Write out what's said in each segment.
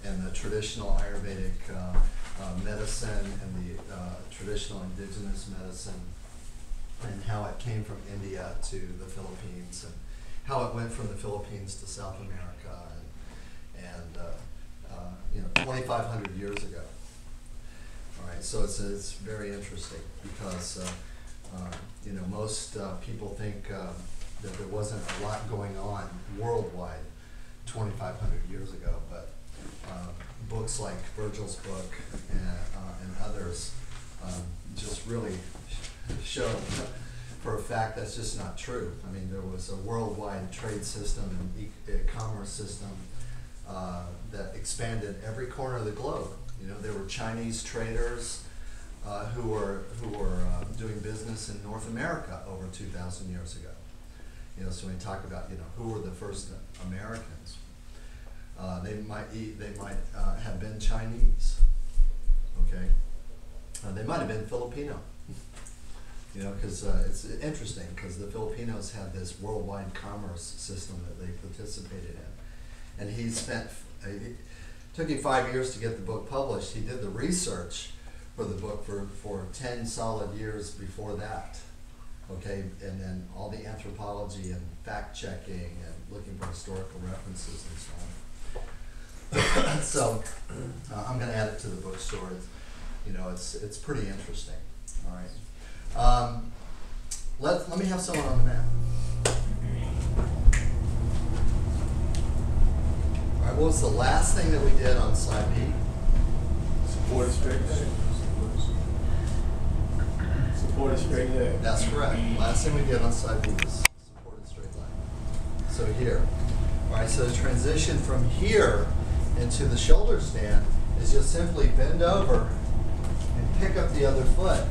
and the traditional Ayurvedic medicine and the traditional indigenous medicine, and how it came from India to the Philippines, and how it went from the Philippines to South America, and 2,500 years ago. All right, so it's very interesting because most people think that there wasn't a lot going on worldwide 2,500 years ago, but books like Virgil's book and others just really show for a fact that's just not true. I mean, there was a worldwide trade system and commerce system that expanded every corner of the globe. There were Chinese traders who were doing business in North America over 2,000 years ago. So when we talk about who were the first Americans, they might have been Chinese. Okay, they might have been Filipino. Because it's interesting because the Filipinos had this worldwide commerce system that they participated in, and it took him 5 years to get the book published. He did the research for the book for 10 solid years before that. Okay, and then all the anthropology and fact checking and looking for historical references and so on. So I'm going to add it to the bookstore. It's pretty interesting. All right. Let me have someone on the map. All right, what was the last thing that we did on slide B? Supported straight leg. Supported straight leg. That's correct. Last thing we did on slide B was supported straight leg. So here. All right, so the transition from here into the shoulder stand is just simply bend over and pick up the other foot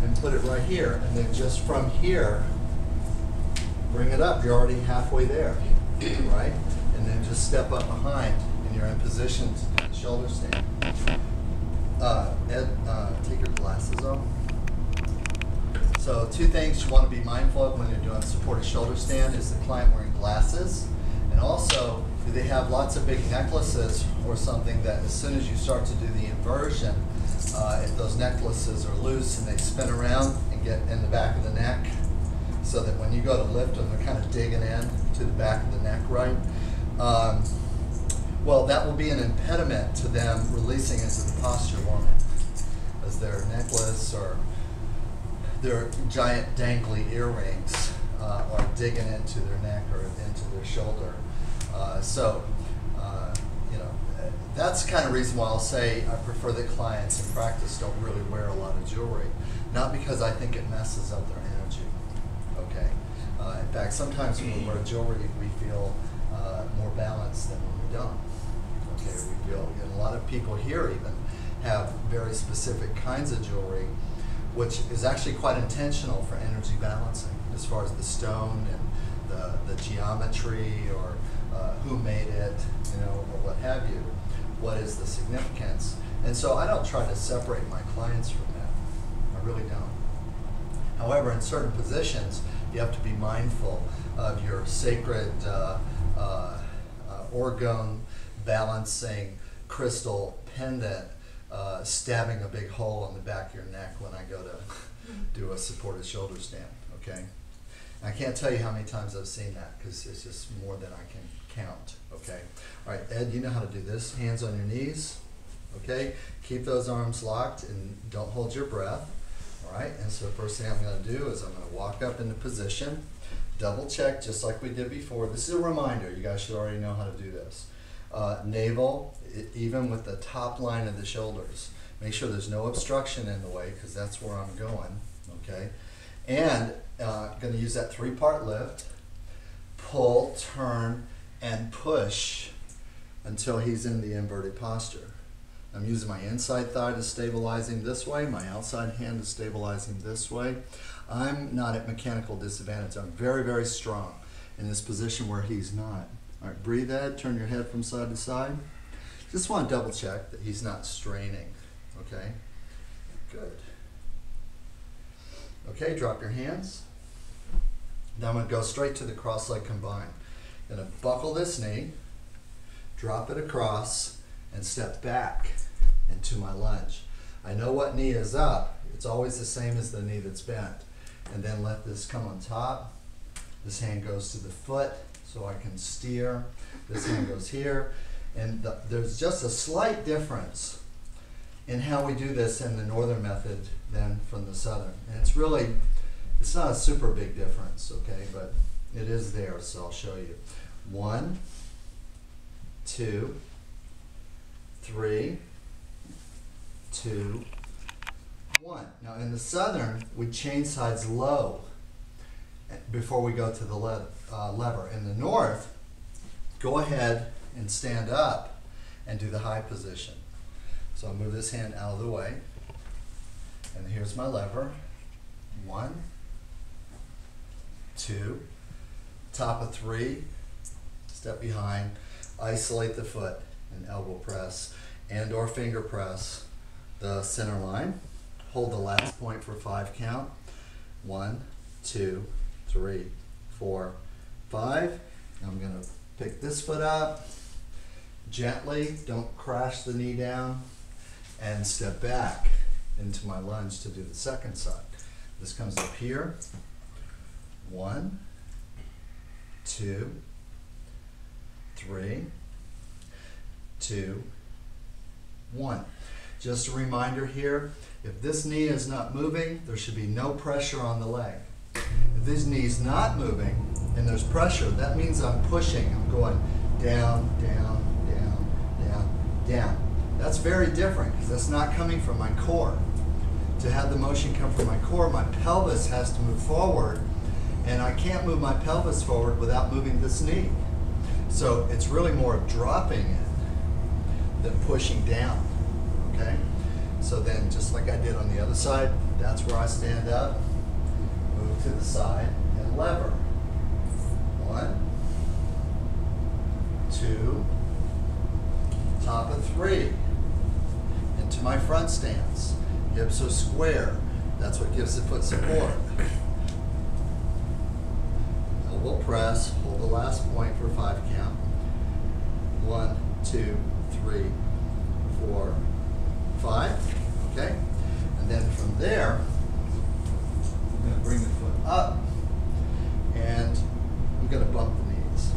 and put it right here, and then just from here, bring it up. You're already halfway there, right? And then just step up behind, and you're in position to do the shoulder stand. Ed, take your glasses off. So 2 things you want to be mindful of when you're doing supported shoulder stand is the client wearing glasses, and also do they have lots of big necklaces or something that as soon as you start to do the inversion, if those necklaces are loose and they spin around and get in the back of the neck, so that when you go to lift them, they're kind of digging in to the back of the neck, right? Well, that will be an impediment to them releasing into the posture warming, as their necklace or their giant dangly earrings are digging into their neck or into their shoulder. That's the kind of reason why I'll say I prefer that clients in practice don't really wear a lot of jewelry. Not because I think it messes up their energy, okay? In fact, sometimes when we wear jewelry, we feel more balanced than when we don't. Okay, we feel, and a lot of people here even have very specific kinds of jewelry, which is actually quite intentional for energy balancing, as far as the stone and the geometry or who made it, or what have you. What is the significance? And so I don't try to separate my clients from that. I really don't. However, in certain positions, you have to be mindful of your sacred orgone balancing crystal pendant stabbing a big hole in the back of your neck when I go to do a supported shoulder stand, okay? I can't tell you how many times I've seen that because it's just more than I can count, okay? All right, Ed, you know how to do this. Hands on your knees, okay? Keep those arms locked and don't hold your breath, all right? And so the first thing I'm going to do is I'm going to walk up into position, double check just like we did before. This is a reminder. You guys should already know how to do this. Navel, even with the top line of the shoulders. Make sure there's no obstruction in the way because that's where I'm going, okay? And going to use that 3-part lift, pull, turn, and push until he's in the inverted posture. I'm using my inside thigh to stabilize him this way, my outside hand to stabilize him this way. I'm not at mechanical disadvantage. I'm very, very strong in this position where he's not. All right, breathe, Ed, turn your head from side to side. Just want to double check that he's not straining, okay? Good. Okay, drop your hands. Now I'm going to go straight to the cross leg combine. Going to buckle this knee, drop it across, and step back into my lunge. I know what knee is up. It's always the same as the knee that's bent. And then let this come on top. This hand goes to the foot so I can steer. This hand goes here. And there's just a slight difference in how we do this in the northern method than from the southern. And it's not a super big difference, okay, but it is there, so I'll show you. 1, 2, 3, 2, 1. Now in the southern, we change sides low before we go to the lever. In the north, go ahead and stand up and do the high position. So I'll move this hand out of the way, and here's my lever. 1, 2, top of 3, step behind, isolate the foot and elbow press and or finger press the center line. Hold the last point for 5 count. 1, 2, 3, 4, 5. I'm going to pick this foot up gently, don't crash the knee down, and step back into my lunge to do the second side. This comes up here. 1, 2, 3, 2, 1. Just a reminder here, if this knee is not moving, there should be no pressure on the leg. If this knee is not moving and there's pressure, that means I'm pushing. I'm going down, down, down, down, down. That's very different because that's not coming from my core. To have the motion come from my core, my pelvis has to move forward, and I can't move my pelvis forward without moving this knee. So it's really more of dropping it than pushing down, okay? So then, just like I did on the other side, that's where I stand up, move to the side, and lever. 1, 2, top of 3, into my front stance. Hips are square. That's what gives the foot support. Elbow press, hold the last point for 5 count. 1, 2, 3, 4, 5. Okay? And then from there, I'm going to bring the foot up, and I'm going to bump the knees.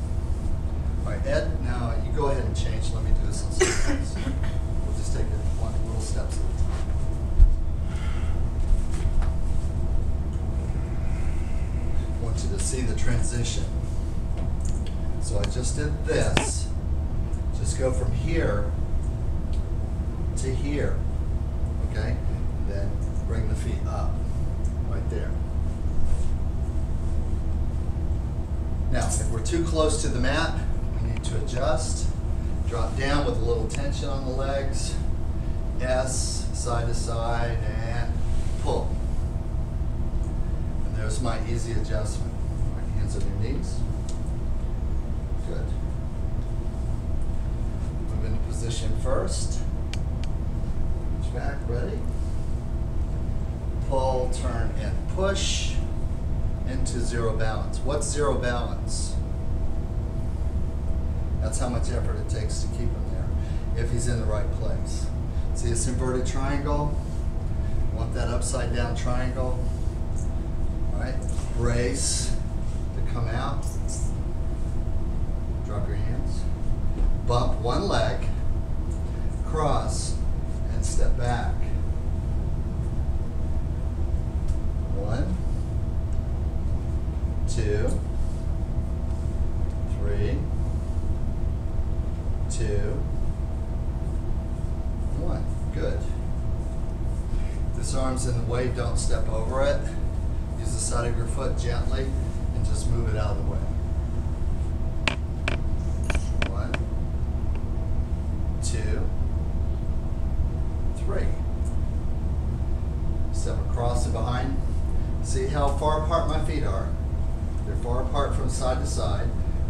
All right, Ed, now you go ahead and change. Let me do this in sequence. We'll just take it one little steps at a time. I want you to see the transition. So I just did this. Just go from here to here, okay? Then bring the feet up, right there. Now, if we're too close to the mat, we need to adjust. Drop down with a little tension on the legs. S, side to side, and pull. And there's my easy adjustment. Right, hands on your knees. Good. Move into position first. Reach back, ready? Pull, turn, and push into zero balance. What's zero balance? That's how much effort it takes to keep him there, if he's in the right place. See this inverted triangle? Want that upside down triangle? All right, brace to come out. Drop your hands. Bump one leg, cross, and step back. 1, 2, 3, 2, 1. Good. If this arm's in the way, don't step over it. Use the side of your foot gently and just move it out of the way. 1, 2, 3. Step across and behind. See how far apart my feet are. They're far apart from side to side.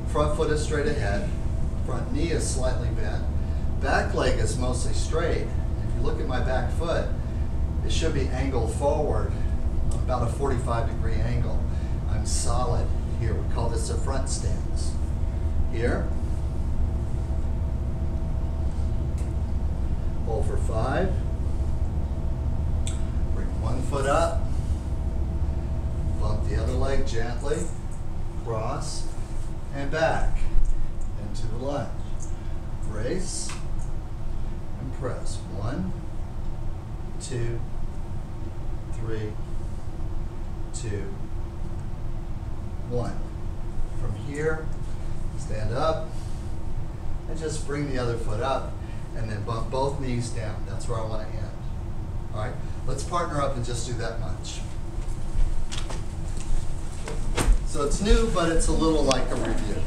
Front foot is straight ahead. Front knee is slightly bent. Back leg is mostly straight. If you look at my back foot, it should be angled forward, about a 45-degree angle. I'm solid here. We call this a front stance. Here, foot up. Bump the other leg gently. Cross and back into the lunge. Brace and press. 1, 2, 3, 2, 1. From here, stand up and just bring the other foot up and then bump both knees down. That's where I want to end. All right, let's partner up and just do that much. So it's new, but it's a little like a review.